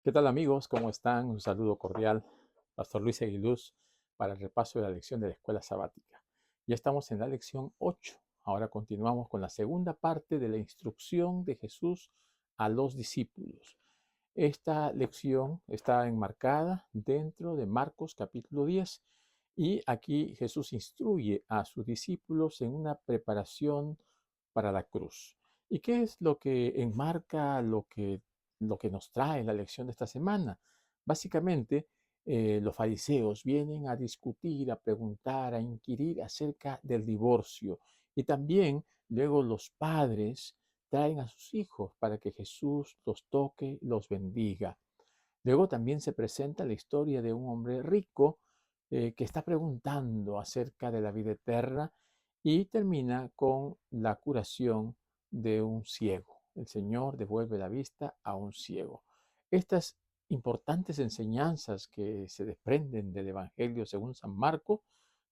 ¿Qué tal amigos? ¿Cómo están? Un saludo cordial, Pastor Luis Aguiluz, para el repaso de la lección de la escuela sabática. Ya estamos en la lección 8. Ahora continuamos con la segunda parte de la instrucción de Jesús a los discípulos. Esta lección está enmarcada dentro de Marcos capítulo 10 y aquí Jesús instruye a sus discípulos en una preparación para la cruz. ¿Y qué es lo que enmarca lo que nos trae la lección de esta semana? Básicamente, los fariseos vienen a discutir, a preguntar, a inquirir acerca del divorcio. Y también luego los padres traen a sus hijos para que Jesús los toque, los bendiga. Luego también se presenta la historia de un hombre rico que está preguntando acerca de la vida eterna y termina con la curación de un ciego. El Señor devuelve la vista a un ciego. Estas importantes enseñanzas que se desprenden del Evangelio según San Marcos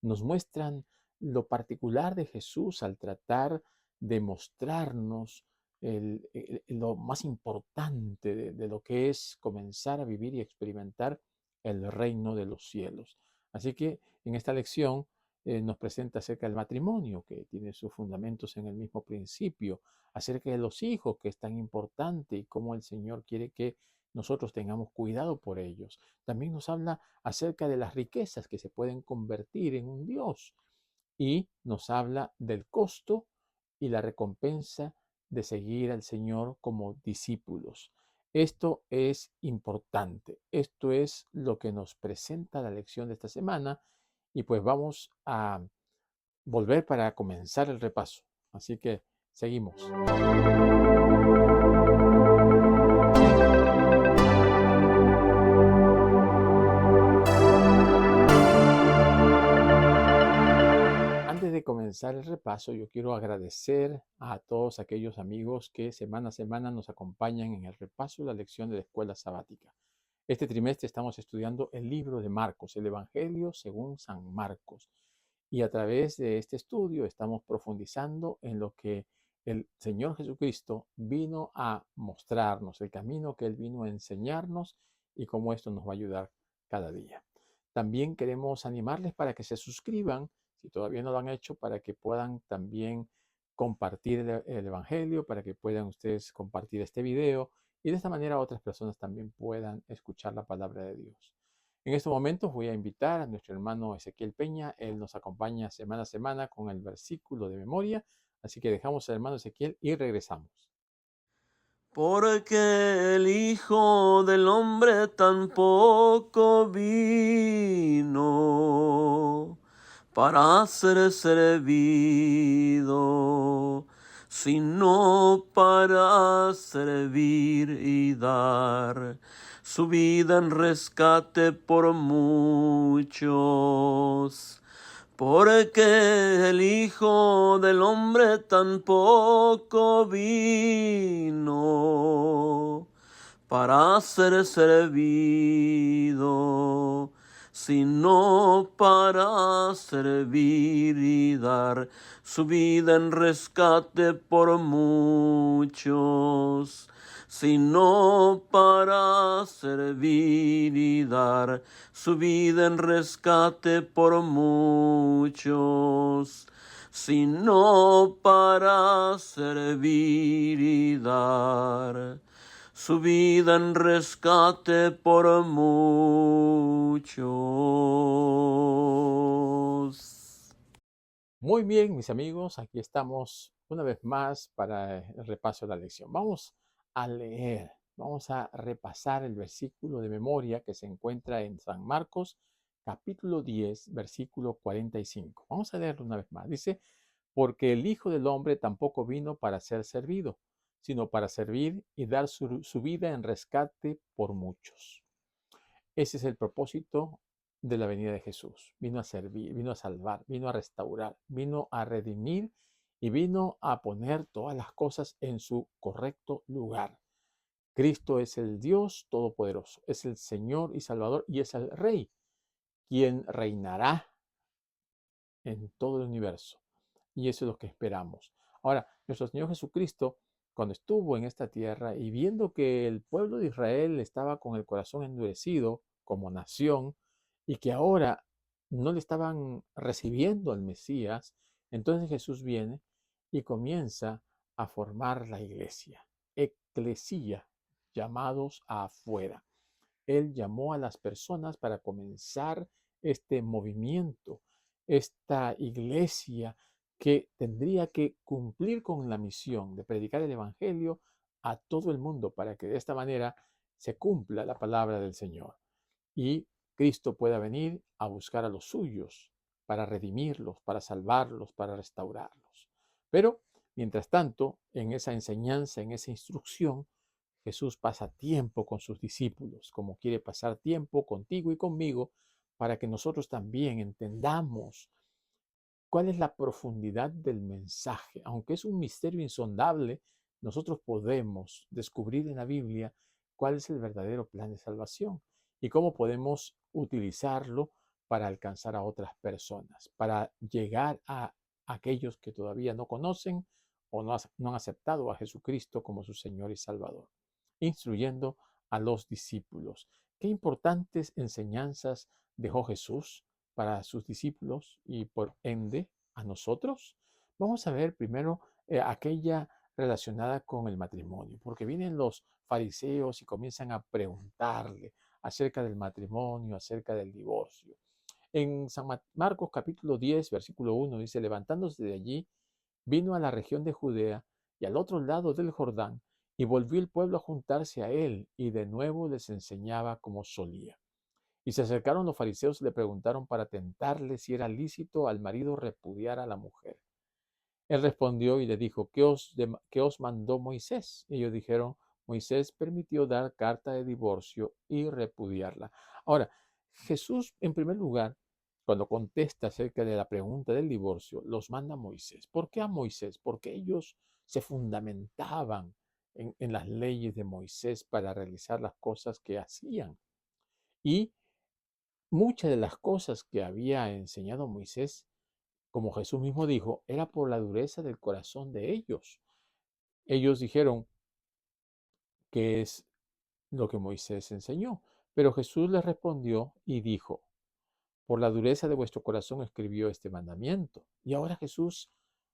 nos muestran lo particular de Jesús al tratar de mostrarnos lo más importante de lo que es comenzar a vivir y experimentar el reino de los cielos. Así que en esta lección nos presenta acerca del matrimonio, que tiene sus fundamentos en el mismo principio, acerca de los hijos, que es tan importante y cómo el Señor quiere que nosotros tengamos cuidado por ellos. También nos habla acerca de las riquezas que se pueden convertir en un Dios y nos habla del costo y la recompensa de seguir al Señor como discípulos. Esto es importante. Esto es lo que nos presenta la lección de esta semana y pues vamos a volver para comenzar el repaso. Así que seguimos. Antes de comenzar el repaso, yo quiero agradecer a todos aquellos amigos que semana a semana nos acompañan en el repaso de la lección de la escuela sabática. Este trimestre estamos estudiando el libro de Marcos, el Evangelio según San Marcos. Y a través de este estudio estamos profundizando en lo que el Señor Jesucristo vino a mostrarnos, el camino que Él vino a enseñarnos y cómo esto nos va a ayudar cada día. También queremos animarles para que se suscriban, si todavía no lo han hecho, para que puedan también compartir el Evangelio, para que puedan ustedes compartir este video y de esta manera otras personas también puedan escuchar la palabra de Dios. En estos momentos voy a invitar a nuestro hermano Ezequiel Peña. Él nos acompaña semana a semana con el versículo de memoria. Así que dejamos al hermano Ezequiel y regresamos. Porque el Hijo del Hombre tampoco vino para ser servido, sino para servir y dar su vida en rescate por muchos. Porque el Hijo del Hombre tampoco vino para ser servido, sino para servir y dar su vida en rescate por muchos, sino para servir y dar su vida en rescate por muchos, sino para servir y dar su vida en rescate por muchos. Muy bien, mis amigos, aquí estamos una vez más para el repaso de la lección. Vamos a leer, vamos a repasar el versículo de memoria que se encuentra en San Marcos, capítulo 10, versículo 45. Vamos a leerlo una vez más. Dice, porque el Hijo del Hombre tampoco vino para ser servido, sino para servir y dar su vida en rescate por muchos. Ese es el propósito de la venida de Jesús. Vino a servir, vino a salvar, vino a restaurar, vino a redimir y vino a poner todas las cosas en su correcto lugar. Cristo es el Dios Todopoderoso, es el Señor y Salvador y es el Rey, quien reinará en todo el universo. Y eso es lo que esperamos. Ahora, nuestro Señor Jesucristo cuando estuvo en esta tierra y viendo que el pueblo de Israel estaba con el corazón endurecido como nación y que ahora no le estaban recibiendo al Mesías, entonces Jesús viene y comienza a formar la iglesia, eclesía, llamados afuera. Él llamó a las personas para comenzar este movimiento, esta iglesia que tendría que cumplir con la misión de predicar el Evangelio a todo el mundo para que de esta manera se cumpla la palabra del Señor y Cristo pueda venir a buscar a los suyos para redimirlos, para salvarlos, para restaurarlos. Pero, mientras tanto, en esa enseñanza, en esa instrucción, Jesús pasa tiempo con sus discípulos, como quiere pasar tiempo contigo y conmigo, para que nosotros también entendamos cuál es la profundidad del mensaje. Aunque es un misterio insondable, nosotros podemos descubrir en la Biblia cuál es el verdadero plan de salvación y cómo podemos utilizarlo para alcanzar a otras personas, para llegar a aquellos que todavía no conocen o no han aceptado a Jesucristo como su Señor y Salvador, instruyendo a los discípulos. Qué importantes enseñanzas dejó Jesús para sus discípulos y por ende a nosotros. Vamos a ver primero aquella relacionada con el matrimonio, porque vienen los fariseos y comienzan a preguntarle acerca del matrimonio, acerca del divorcio. En San Marcos capítulo 10, versículo 1 dice, levantándose de allí, vino a la región de Judea y al otro lado del Jordán, y volvió el pueblo a juntarse a él, y de nuevo les enseñaba como solía. Y se acercaron los fariseos y le preguntaron para tentarle si era lícito al marido repudiar a la mujer. Él respondió y le dijo, ¿qué os mandó Moisés? Ellos dijeron, Moisés permitió dar carta de divorcio y repudiarla. Ahora, Jesús, en primer lugar, cuando contesta acerca de la pregunta del divorcio, los manda a Moisés. ¿Por qué a Moisés? Porque ellos se fundamentaban en las leyes de Moisés para realizar las cosas que hacían. Y muchas de las cosas que había enseñado Moisés, como Jesús mismo dijo, era por la dureza del corazón de ellos. Ellos dijeron que es lo que Moisés enseñó, pero Jesús les respondió y dijo, por la dureza de vuestro corazón escribió este mandamiento. Y ahora Jesús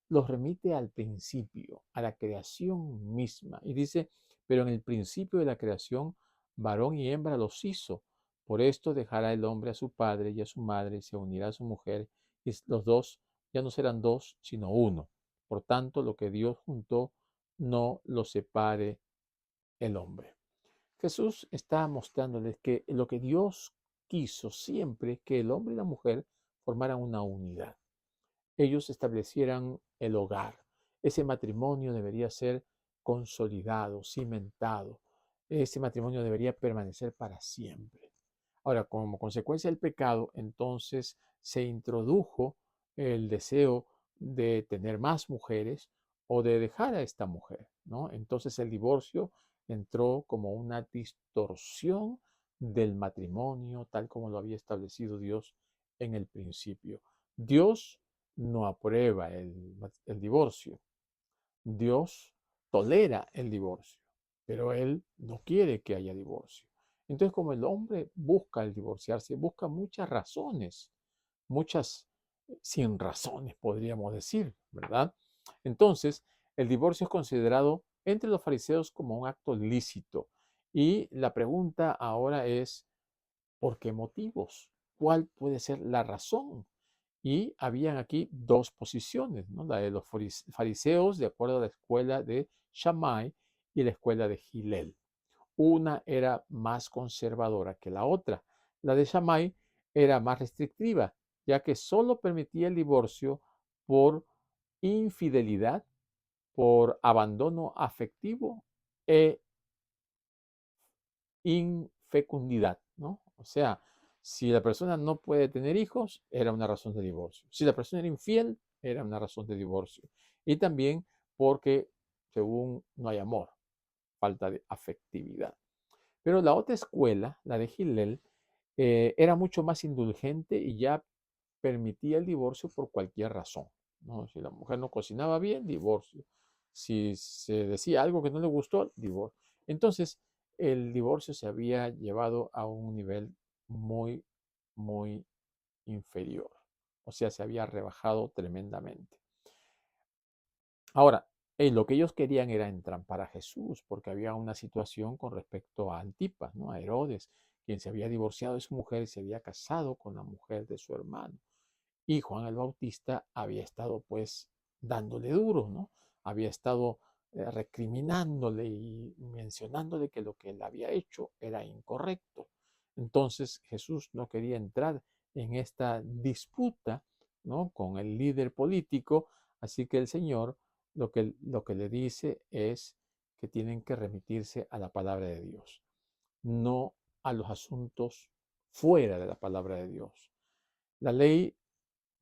los remite al principio, a la creación misma. Y dice, pero en el principio de la creación, varón y hembra los hizo. Por esto dejará el hombre a su padre y a su madre, y se unirá a su mujer, y los dos ya no serán dos, sino uno. Por tanto, lo que Dios juntó, no lo separe el hombre. Jesús está mostrándoles que lo que Dios quiso siempre es que el hombre y la mujer formaran una unidad. Ellos establecieran el hogar. Ese matrimonio debería ser consolidado, cimentado. Ese matrimonio debería permanecer para siempre. Ahora, como consecuencia del pecado, entonces se introdujo el deseo de tener más mujeres o de dejar a esta mujer, ¿no? Entonces el divorcio entró como una distorsión del matrimonio tal como lo había establecido Dios en el principio. Dios no aprueba el divorcio. Dios tolera el divorcio, pero Él no quiere que haya divorcio. Entonces, como el hombre busca el divorciarse, busca muchas razones, muchas sin razones, podríamos decir, ¿verdad? Entonces, el divorcio es considerado entre los fariseos como un acto lícito. Y la pregunta ahora es, ¿por qué motivos? ¿Cuál puede ser la razón? Y habían aquí dos posiciones, ¿no? La de los fariseos, de acuerdo a la escuela de Shammai y la escuela de Hillel. Una era más conservadora que la otra. La de Shammai era más restrictiva, ya que solo permitía el divorcio por infidelidad, por abandono afectivo e infecundidad, ¿no? O sea, si la persona no puede tener hijos, era una razón de divorcio. Si la persona era infiel, era una razón de divorcio. Y también porque, según no hay amor, falta de afectividad. Pero la otra escuela, la de Hillel, era mucho más indulgente y ya permitía el divorcio por cualquier razón, ¿no? Si la mujer no cocinaba bien, divorcio. Si se decía algo que no le gustó, divorcio. Entonces, el divorcio se había llevado a un nivel muy, muy inferior. O sea, se había rebajado tremendamente. Ahora, lo que ellos querían era entrampar a Jesús, porque había una situación con respecto a Antipas, ¿no? A Herodes, quien se había divorciado de su mujer y se había casado con la mujer de su hermano. Y Juan el Bautista había estado pues dándole duro, ¿no? Había estado recriminándole y mencionándole que lo que él había hecho era incorrecto. Entonces Jesús no quería entrar en esta disputa, ¿no? Con el líder político, así que el Señor lo que le dice es que tienen que remitirse a la palabra de Dios, no a los asuntos fuera de la palabra de Dios. La ley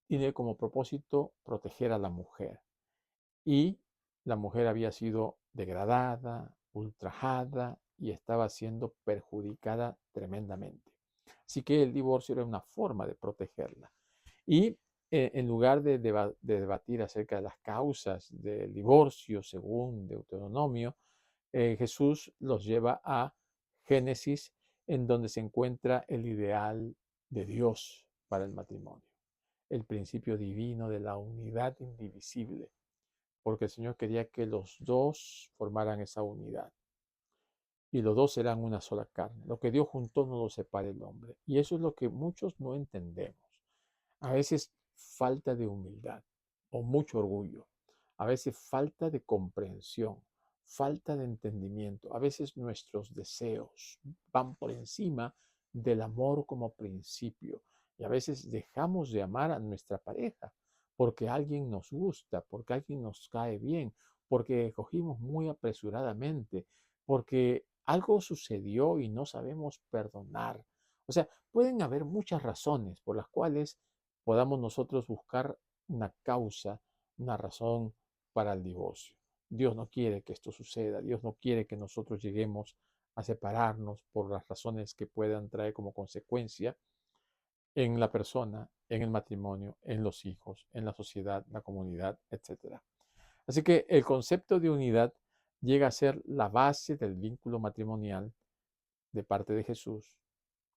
tiene como propósito proteger a la mujer. Y la mujer había sido degradada, ultrajada y estaba siendo perjudicada tremendamente. Así que el divorcio era una forma de protegerla. Y en lugar de debatir acerca de las causas del divorcio según Deuteronomio, Jesús los lleva a Génesis, en donde se encuentra el ideal de Dios para el matrimonio, el principio divino de la unidad indivisible, porque el Señor quería que los dos formaran esa unidad y los dos serán una sola carne. Lo que Dios juntó no lo separe el hombre. Y eso es lo que muchos no entendemos. A veces falta de humildad o mucho orgullo. A veces falta de comprensión, falta de entendimiento. A veces nuestros deseos van por encima del amor como principio. Y a veces dejamos de amar a nuestra pareja porque alguien nos gusta, porque alguien nos cae bien, porque escogimos muy apresuradamente, porque algo sucedió y no sabemos perdonar. O sea, pueden haber muchas razones por las cuales podamos nosotros buscar una causa, una razón para el divorcio. Dios no quiere que esto suceda, Dios no quiere que nosotros lleguemos a separarnos por las razones que puedan traer como consecuencia en la persona, en el matrimonio, en los hijos, en la sociedad, la comunidad, etc. Así que el concepto de unidad llega a ser la base del vínculo matrimonial de parte de Jesús,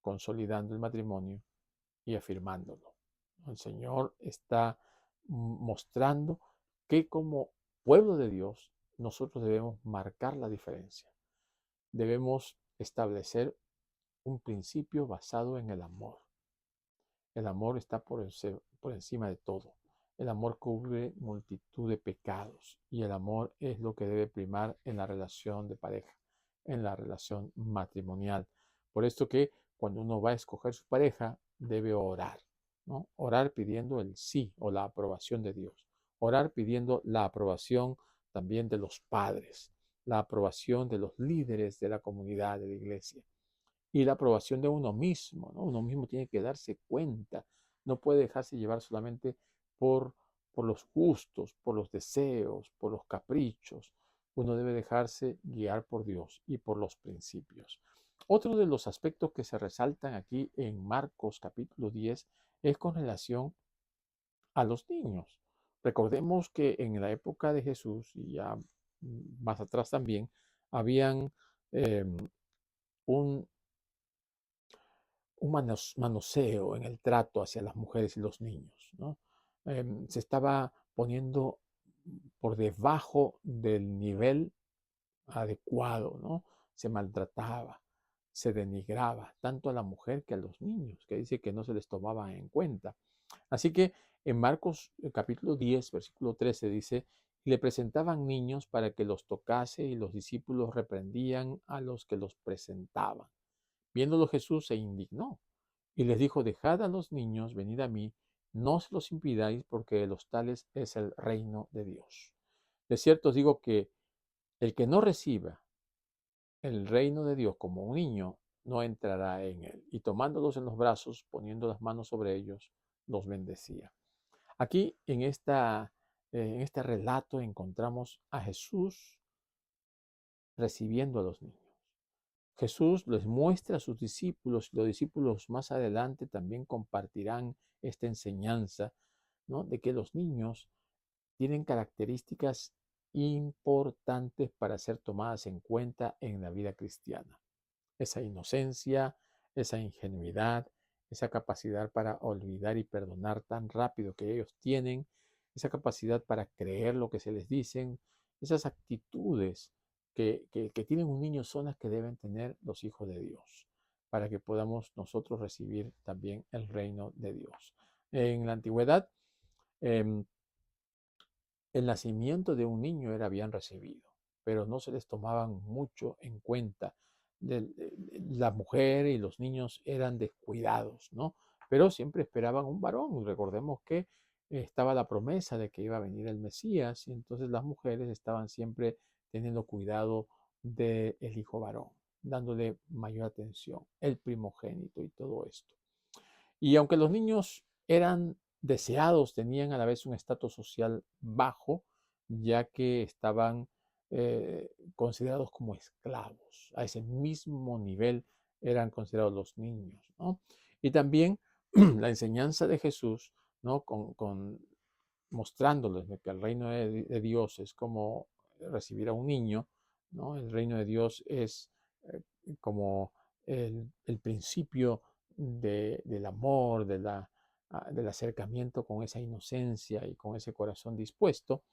consolidando el matrimonio y afirmándolo. El Señor está mostrando que como pueblo de Dios nosotros debemos marcar la diferencia. Debemos establecer un principio basado en el amor. El amor está por encima de todo. El amor cubre multitud de pecados y el amor es lo que debe primar en la relación de pareja, en la relación matrimonial. Por esto que cuando uno va a escoger su pareja, debe orar, ¿no? Orar pidiendo el sí o la aprobación de Dios. Orar pidiendo la aprobación también de los padres, la aprobación de los líderes de la comunidad, de la iglesia y la aprobación de uno mismo, ¿no? Uno mismo tiene que darse cuenta, no puede dejarse llevar solamente por, por los gustos, por los deseos, por los caprichos. Uno debe dejarse guiar por Dios y por los principios. Otro de los aspectos que se resaltan aquí en Marcos capítulo 10 es con relación a los niños. Recordemos que en la época de Jesús y ya más atrás también, habían eh, un, un manoseo en el trato hacia las mujeres y los niños, ¿no? Se estaba poniendo por debajo del nivel adecuado, ¿no? Se maltrataba, se denigraba tanto a la mujer que a los niños, que dice que no se les tomaba en cuenta. Así que en Marcos capítulo 10, versículo 13 dice, y le presentaban niños para que los tocase y los discípulos reprendían a los que los presentaban. Viéndolo Jesús se indignó y les dijo, dejad a los niños, venid a mí, no se los impidáis, porque de los tales es el reino de Dios. De cierto os digo que el que no reciba el reino de Dios como un niño, no entrará en él. Y tomándolos en los brazos, poniendo las manos sobre ellos, los bendecía. Aquí en este relato encontramos a Jesús recibiendo a los niños. Jesús les muestra a sus discípulos y los discípulos más adelante también compartirán esta enseñanza, ¿no? De que los niños tienen características importantes para ser tomadas en cuenta en la vida cristiana. Esa inocencia, esa ingenuidad, esa capacidad para olvidar y perdonar tan rápido que ellos tienen, esa capacidad para creer lo que se les dicen, esas actitudes que tienen un niño son las que deben tener los hijos de Dios, para que podamos nosotros recibir también el reino de Dios. En la antigüedad, em, el nacimiento de un niño era bien recibido, pero no se les tomaban mucho en cuenta. La mujer y los niños eran descuidados, ¿no? Pero siempre esperaban un varón. Recordemos que estaba la promesa de que iba a venir el Mesías y entonces las mujeres estaban siempre teniendo cuidado del hijo varón, dándole mayor atención, el primogénito y todo esto. Y aunque los niños eran deseados, tenían a la vez un estatus social bajo, ya que estaban considerados como esclavos. A ese mismo nivel eran considerados los niños, ¿no? Y también la enseñanza de Jesús, ¿no? Mostrándoles que el reino de Dios es como recibir a un niño, ¿no? El reino de Dios es eh, como el principio del amor, del acercamiento con esa inocencia y con ese corazón dispuesto.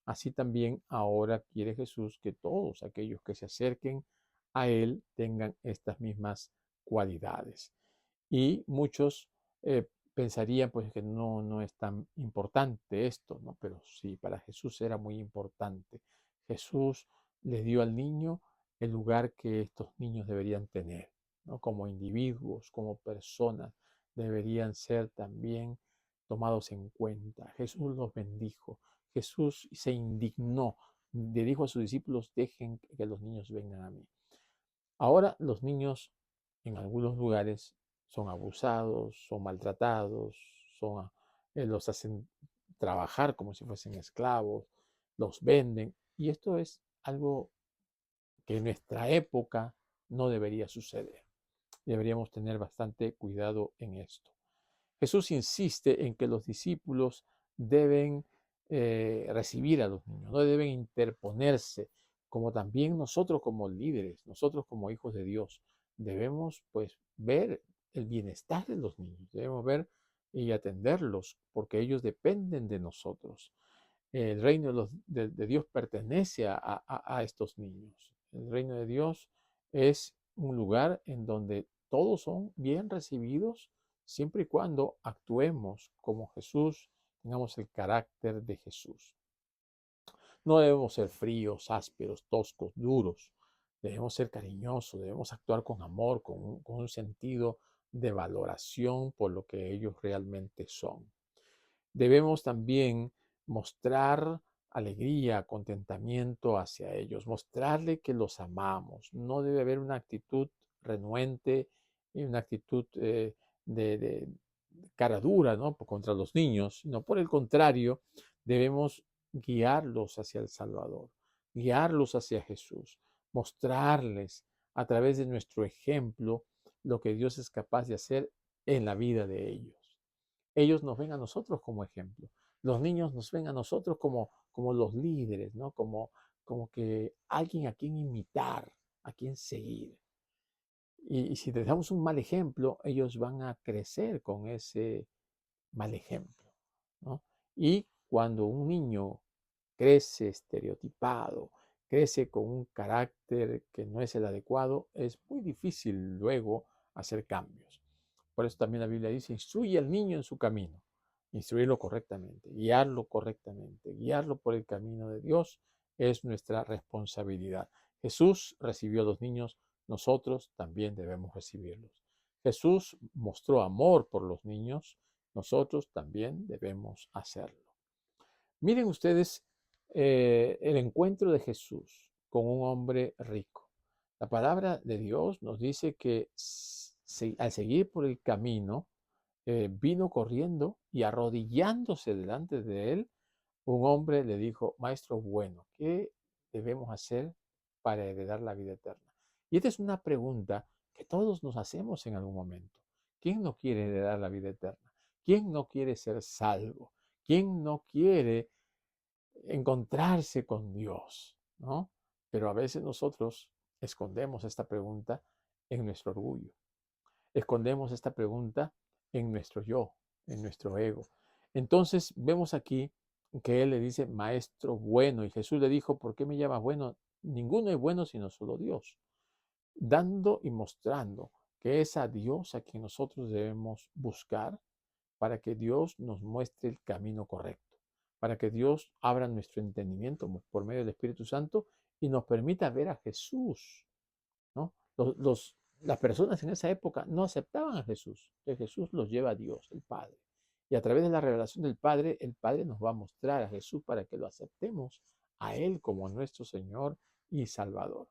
Así también ahora quiere Jesús que todos aquellos que se acerquen a Él tengan estas mismas cualidades. Y muchos pensarían pues que no es tan importante esto, ¿no? Pero sí, para Jesús era muy importante. Jesús le dio al niño el lugar que estos niños deberían tener, ¿no? Como individuos, como personas, deberían ser también tomados en cuenta. Jesús los bendijo. Jesús se indignó. Le dijo a sus discípulos, dejen que los niños vengan a mí. Ahora los niños en algunos lugares son abusados, son maltratados, los hacen trabajar como si fuesen esclavos, los venden. Y esto es algo que en nuestra época no debería suceder. Deberíamos tener bastante cuidado en esto. Jesús insiste en que los discípulos deben recibir a los niños, no deben interponerse, como también nosotros como líderes, nosotros como hijos de Dios, debemos pues ver el bienestar de los niños, debemos ver y atenderlos, porque ellos dependen de nosotros. El reino de Dios pertenece a estos niños. El reino de Dios es un lugar en donde todos son bien recibidos siempre y cuando actuemos como Jesús, tengamos el carácter de Jesús. No debemos ser fríos, ásperos, toscos, duros. Debemos ser cariñosos, debemos actuar con amor, con un sentido de valoración por lo que ellos realmente son. Debemos también mostrar alegría, contentamiento hacia ellos, mostrarle que los amamos. No debe haber una actitud renuente y una actitud de cara dura, ¿no? Contra los niños, sino por el contrario, debemos guiarlos hacia el Salvador, guiarlos hacia Jesús, mostrarles a través de nuestro ejemplo lo que Dios es capaz de hacer en la vida de ellos. Ellos nos ven a nosotros como ejemplo. Los niños nos ven a nosotros como los líderes, ¿no? Como que alguien a quien imitar, a quien seguir. Y si les damos un mal ejemplo, ellos van a crecer con ese mal ejemplo, ¿no? Y cuando un niño crece estereotipado, crece con un carácter que no es el adecuado, es muy difícil luego hacer cambios. Por eso también la Biblia dice, instruye al niño en su camino, instruirlo correctamente, guiarlo por el camino de Dios es nuestra responsabilidad. Jesús recibió a los niños, nosotros también debemos recibirlos. Jesús mostró amor por los niños, nosotros también debemos hacerlo. Miren ustedes el encuentro de Jesús con un hombre rico. La palabra de Dios nos dice que al seguir por el camino, vino corriendo y arrodillándose delante de él, un hombre le dijo, Maestro bueno, ¿qué debemos hacer para heredar la vida eterna? Y esta es una pregunta que todos nos hacemos en algún momento. ¿Quién no quiere heredar la vida eterna? ¿Quién no quiere ser salvo? ¿Quién no quiere encontrarse con Dios, ¿no? Pero a veces nosotros escondemos esta pregunta en nuestro orgullo, escondemos esta pregunta en nuestro yo, en nuestro ego. Entonces vemos aquí que él le dice, maestro bueno, y Jesús le dijo, ¿por qué me llamas bueno? Ninguno es bueno sino solo Dios, dando y mostrando que es a Dios a quien nosotros debemos buscar para que Dios nos muestre el camino correcto, para que Dios abra nuestro entendimiento por medio del Espíritu Santo y nos permita ver a Jesús, ¿no? Las personas en esa época no aceptaban a Jesús, que Jesús los lleva a Dios, el Padre. Y a través de la revelación del Padre, el Padre nos va a mostrar a Jesús para que lo aceptemos a Él como nuestro Señor y Salvador.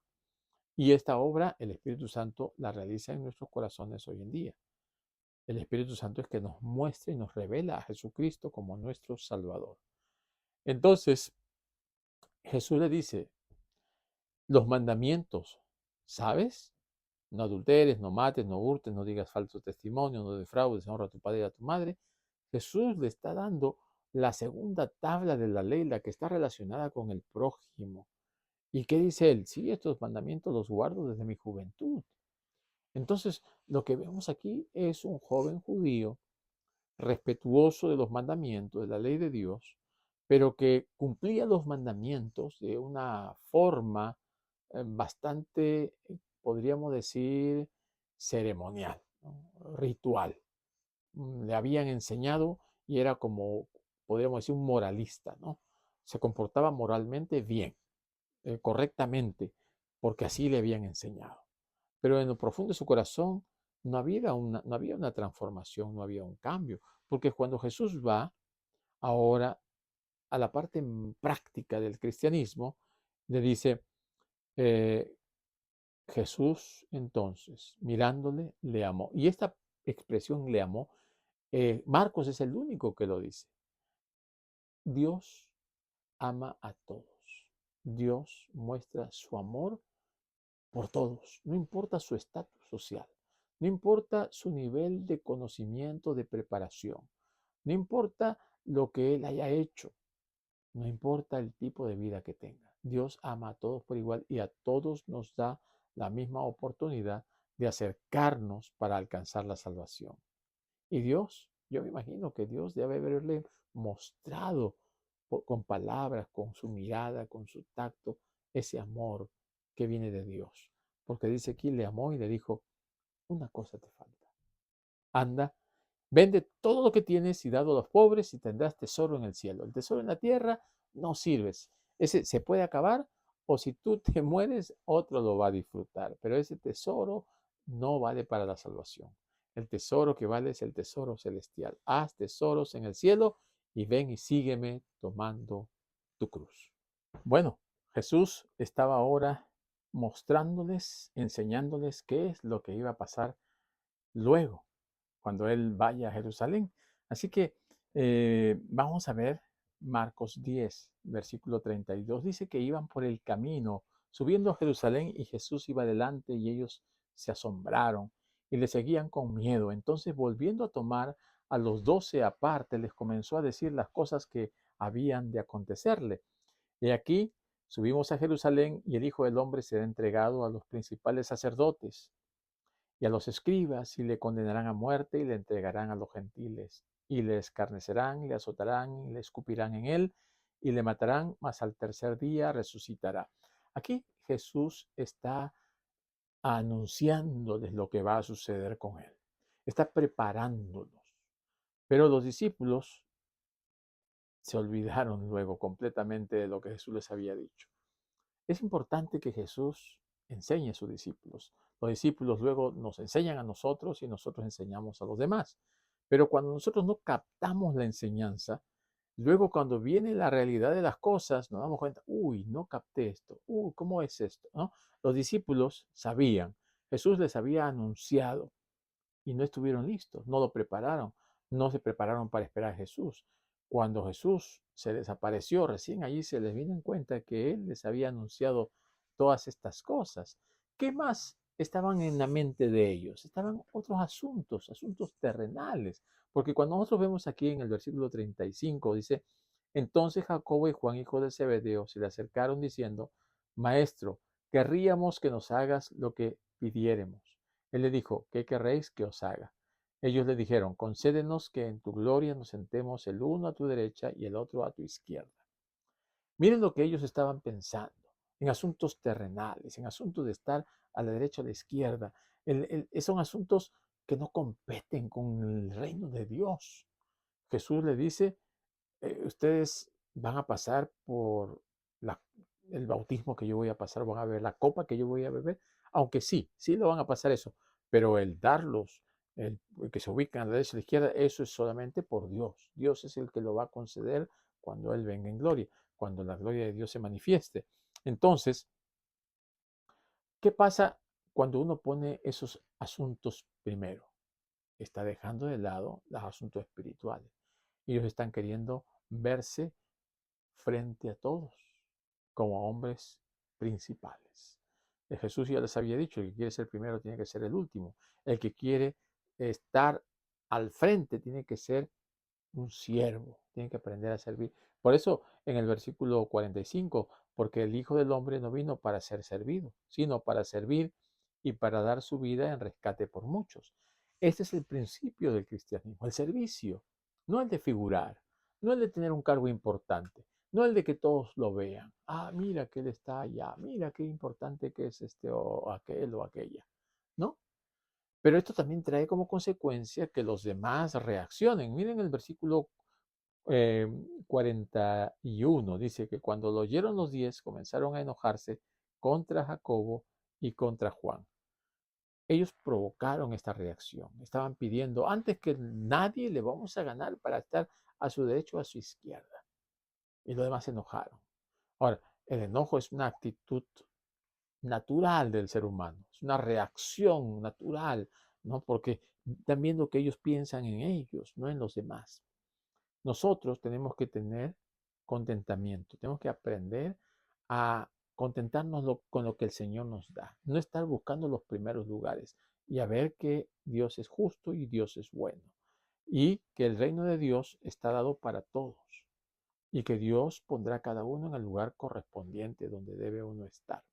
Y esta obra el Espíritu Santo la realiza en nuestros corazones hoy en día. El Espíritu Santo es que nos muestra y nos revela a Jesucristo como nuestro Salvador. Entonces, Jesús le dice, los mandamientos, ¿sabes? No adulteres, no mates, no hurtes, no digas falso testimonio, no defraudes, honra a tu padre y a tu madre. Jesús le está dando la segunda tabla de la ley, la que está relacionada con el prójimo. ¿Y qué dice él? Sí, estos mandamientos los guardo desde mi juventud. Entonces, lo que vemos aquí es un joven judío respetuoso de los mandamientos, de la ley de Dios, pero que cumplía los mandamientos de una forma bastante, podríamos decir, ceremonial, ¿no? Ritual. Le habían enseñado y era como, podríamos decir, un moralista, ¿no? Se comportaba moralmente bien, correctamente, porque así le habían enseñado. Pero en lo profundo de su corazón no había una transformación, no había un cambio, porque cuando Jesús va ahora a la parte práctica del cristianismo, le dice, eh, Jesús entonces, mirándole, le amó. Y esta expresión le amó, Marcos es el único que lo dice. Dios ama a todos. Dios muestra su amor por todos, no importa su estatus social, no importa su nivel de conocimiento, de preparación, no importa lo que él haya hecho, no importa el tipo de vida que tenga. Dios ama a todos por igual y a todos nos da la misma oportunidad de acercarnos para alcanzar la salvación. Y Dios, yo me imagino que Dios debe haberle mostrado con palabras, con su mirada, con su tacto, ese amor que viene de Dios. Porque dice aquí, le amó y le dijo, una cosa te falta. Anda, vende todo lo que tienes y dado a los pobres y tendrás tesoro en el cielo. El tesoro en la tierra no sirves. Ese se puede acabar o si tú te mueres, otro lo va a disfrutar. Pero ese tesoro no vale para la salvación. El tesoro que vale es el tesoro celestial. Haz tesoros en el cielo y ven y sígueme tomando tu cruz. Bueno, Jesús estaba ahora mostrándoles, enseñándoles qué es lo que iba a pasar luego, cuando Él vaya a Jerusalén. Así que vamos a ver Marcos 10, versículo 32. Dice que iban por el camino subiendo a Jerusalén y Jesús iba adelante y ellos se asombraron y le seguían con miedo. Entonces, volviendo a tomar a los 12 aparte, les comenzó a decir las cosas que habían de acontecerle. Y aquí subimos a Jerusalén y el Hijo del Hombre será entregado a los principales sacerdotes y a los escribas y le condenarán a muerte y le entregarán a los gentiles y le escarnecerán, le azotarán y le escupirán en él y le matarán, mas al tercer día resucitará. Aquí Jesús está anunciándoles lo que va a suceder con él. Está preparándolos. Pero los discípulos se olvidaron luego completamente de lo que Jesús les había dicho. Es importante que Jesús enseñe a sus discípulos. Los discípulos luego nos enseñan a nosotros y nosotros enseñamos a los demás. Pero cuando nosotros no captamos la enseñanza, luego cuando viene la realidad de las cosas, nos damos cuenta, uy, no capté esto, uy, ¿cómo es esto? ¿No? Los discípulos sabían, Jesús les había anunciado y no estuvieron listos, no lo prepararon, no se prepararon para esperar a Jesús. Cuando Jesús se desapareció, recién allí se les vino en cuenta que Él les había anunciado todas estas cosas. ¿Qué más estaban en la mente de ellos? Estaban otros asuntos, asuntos terrenales. Porque cuando nosotros vemos aquí en el versículo 35, dice, Entonces Jacobo y Juan, hijo de Zebedeo, se le acercaron diciendo: Maestro, querríamos que nos hagas lo que pidiéremos. Él le dijo: ¿Qué querréis que os haga? Ellos le dijeron: Concédenos que en tu gloria nos sentemos el uno a tu derecha y el otro a tu izquierda. Miren lo que ellos estaban pensando en asuntos terrenales, en asuntos de estar a la derecha o a la izquierda. Son asuntos que no competen con el reino de Dios. Jesús le dice: ustedes van a pasar por la- el bautismo que yo voy a pasar, van a ver la copa que yo voy a beber, aunque sí lo van a pasar eso, pero el darlos, el que se ubican a la derecha y a la izquierda, eso es solamente por Dios. Dios es el que lo va a conceder cuando Él venga en gloria, cuando la gloria de Dios se manifieste. Entonces, ¿qué pasa cuando uno pone esos asuntos primero? Está dejando de lado los asuntos espirituales. Ellos están queriendo verse frente a todos como hombres principales. Jesús ya les había dicho: el que quiere ser primero tiene que ser el último. El que quiere estar al frente tiene que ser un siervo, tiene que aprender a servir. Por eso en el versículo 45, porque el Hijo del Hombre no vino para ser servido, sino para servir y para dar su vida en rescate por muchos. Este es el principio del cristianismo, el servicio, no el de figurar, no el de tener un cargo importante, no el de que todos lo vean. Ah, mira que él está allá, mira qué importante que es este o aquel o aquella. No, pero esto también trae como consecuencia que los demás reaccionen. Miren el versículo 41, dice que cuando lo oyeron los 10 comenzaron a enojarse contra Jacobo y contra Juan. Ellos provocaron esta reacción. Estaban pidiendo: antes que nadie le vamos a ganar para estar a su derecha o a su izquierda. Y los demás se enojaron. Ahora, el enojo es una actitud natural del ser humano, es una reacción natural, ¿no? Porque están viendo que ellos piensan en ellos, no en los demás. Nosotros tenemos que tener contentamiento, tenemos que aprender a contentarnos con lo que el Señor nos da, no estar buscando los primeros lugares y a ver que Dios es justo y Dios es bueno y que el reino de Dios está dado para todos y que Dios pondrá a cada uno en el lugar correspondiente donde debe uno estar.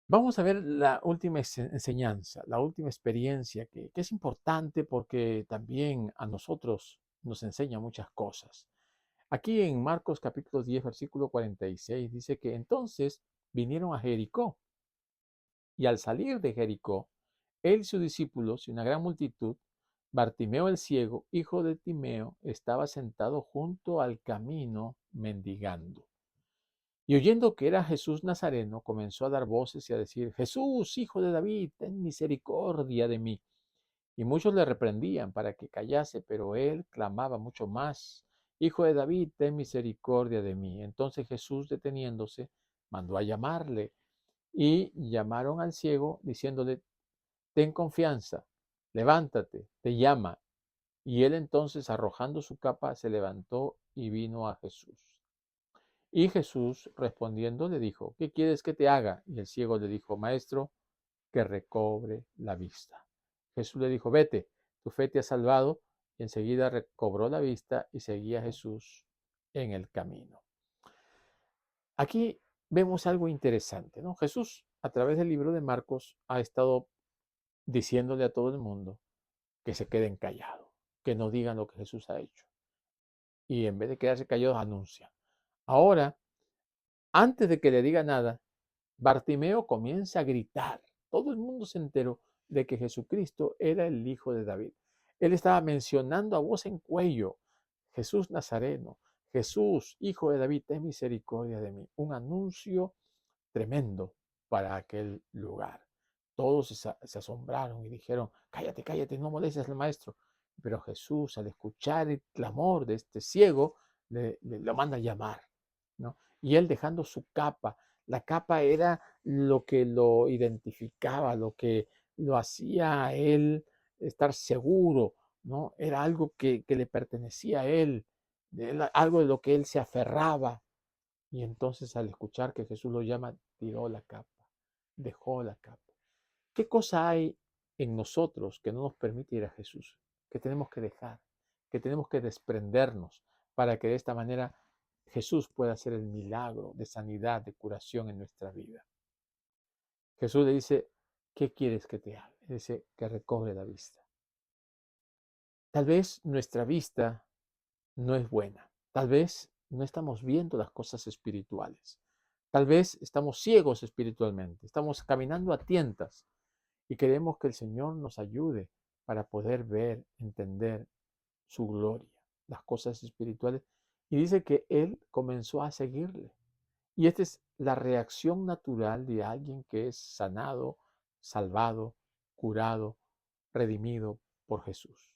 Vamos a ver la última enseñanza, la última experiencia que es importante porque también a nosotros nos enseña muchas cosas. Aquí en Marcos capítulo 10, versículo 46 dice que entonces vinieron a Jericó y al salir de Jericó, él y sus discípulos y una gran multitud, Bartimeo el ciego, hijo de Timeo, estaba sentado junto al camino mendigando. Y oyendo que era Jesús Nazareno, comenzó a dar voces y a decir: Jesús, hijo de David, ten misericordia de mí. Y muchos le reprendían para que callase, pero él clamaba mucho más: Hijo de David, ten misericordia de mí. Entonces Jesús, deteniéndose, mandó a llamarle. Y llamaron al ciego, diciéndole: Ten confianza, levántate, te llama. Y él entonces, arrojando su capa, se levantó y vino a Jesús. Y Jesús respondiendo le dijo: ¿Qué quieres que te haga? Y el ciego le dijo: Maestro, que recobre la vista. Jesús le dijo: Vete, tu fe te ha salvado. Y enseguida recobró la vista y seguía a Jesús en el camino. Aquí vemos algo interesante, ¿no? Jesús, a través del libro de Marcos, ha estado diciéndole a todo el mundo que se queden callados, que no digan lo que Jesús ha hecho. Y en vez de quedarse callados, anuncian. Ahora, antes de que le diga nada, Bartimeo comienza a gritar. Todo el mundo se enteró de que Jesucristo era el Hijo de David. Él estaba mencionando a voz en cuello: Jesús Nazareno, Jesús, Hijo de David, ten misericordia de mí. Un anuncio tremendo para aquel lugar. Todos se asombraron y dijeron: Cállate, cállate, no molestes al maestro. Pero Jesús, al escuchar el clamor de este ciego, lo manda a llamar, ¿no? Y él, dejando su capa, la capa era lo que lo identificaba, lo que lo hacía a él estar seguro, ¿no? Era algo que le pertenecía a él, algo de lo que él se aferraba. Y entonces, al escuchar que Jesús lo llama, tiró la capa, dejó la capa. ¿Qué cosa hay en nosotros que no nos permite ir a Jesús? Que tenemos que dejar, que tenemos que desprendernos para que de esta manera Jesús pueda hacer el milagro de sanidad, de curación en nuestra vida. Jesús le dice, ¿qué quieres que te haga? Le dice, que recobre la vista. Tal vez nuestra vista no es buena. Tal vez no estamos viendo las cosas espirituales. Tal vez estamos ciegos espiritualmente. Estamos caminando a tientas y queremos que el Señor nos ayude para poder ver, entender su gloria, las cosas espirituales. Y dice que Él comenzó a seguirle. Y esta es la reacción natural de alguien que es sanado, salvado, curado, redimido por Jesús.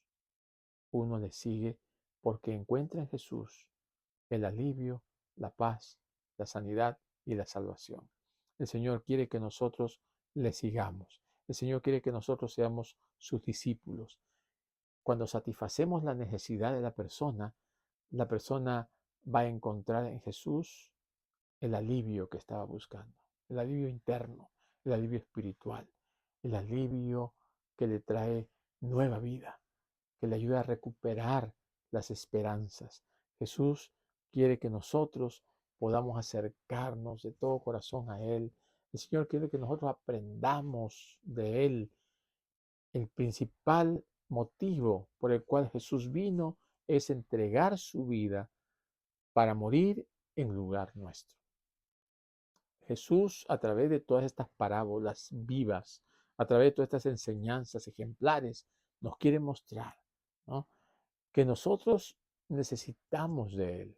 Uno le sigue porque encuentra en Jesús el alivio, la paz, la sanidad y la salvación. El Señor quiere que nosotros le sigamos. El Señor quiere que nosotros seamos sus discípulos. Cuando satisfacemos la necesidad de la persona va a encontrar en Jesús el alivio que estaba buscando, el alivio interno, el alivio espiritual, el alivio que le trae nueva vida, que le ayuda a recuperar las esperanzas. Jesús quiere que nosotros podamos acercarnos de todo corazón a Él. El Señor quiere que nosotros aprendamos de Él. El principal motivo por el cual Jesús vino es entregar su vida para morir en lugar nuestro. Jesús, a través de todas estas parábolas vivas, a través de todas estas enseñanzas ejemplares, nos quiere mostrar, ¿no?, que nosotros necesitamos de Él.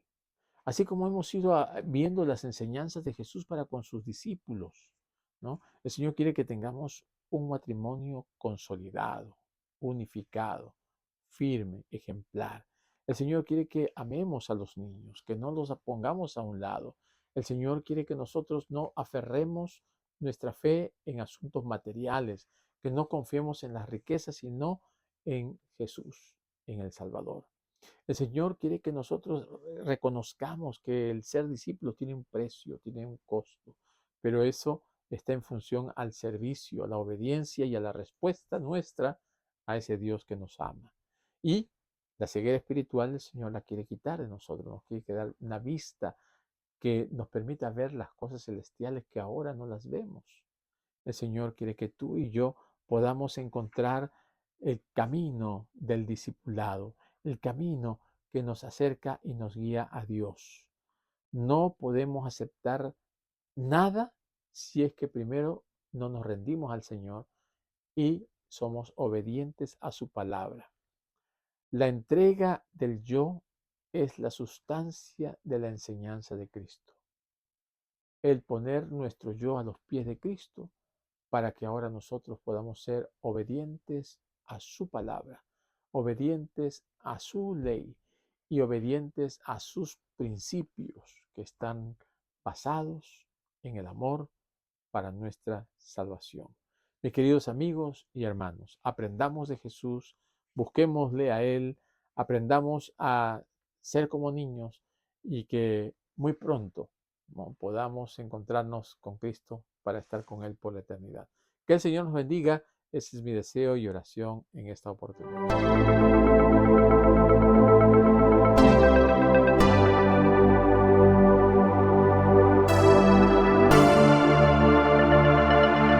Así como hemos ido viendo las enseñanzas de Jesús para con sus discípulos, ¿no? El Señor quiere que tengamos un matrimonio consolidado, unificado, firme, ejemplar. El Señor quiere que amemos a los niños, que no los pongamos a un lado. El Señor quiere que nosotros no aferremos nuestra fe en asuntos materiales, que no confiemos en las riquezas, sino en Jesús, en el Salvador. El Señor quiere que nosotros reconozcamos que el ser discípulo tiene un precio, tiene un costo, pero eso está en función al servicio, a la obediencia y a la respuesta nuestra a ese Dios que nos ama. Y la ceguera espiritual el Señor la quiere quitar de nosotros, nos quiere dar una vista que nos permita ver las cosas celestiales que ahora no las vemos. El Señor quiere que tú y yo podamos encontrar el camino del discipulado, el camino que nos acerca y nos guía a Dios. No podemos aceptar nada si es que primero no nos rendimos al Señor y somos obedientes a su palabra. La entrega del yo es la sustancia de la enseñanza de Cristo. El poner nuestro yo a los pies de Cristo para que ahora nosotros podamos ser obedientes a su palabra, obedientes a su ley y obedientes a sus principios que están basados en el amor para nuestra salvación. Mis queridos amigos y hermanos, aprendamos de Jesús, busquémosle a Él, aprendamos a ser como niños y que muy pronto, ¿no?, podamos encontrarnos con Cristo para estar con Él por la eternidad. Que el Señor nos bendiga, ese es mi deseo y oración en esta oportunidad.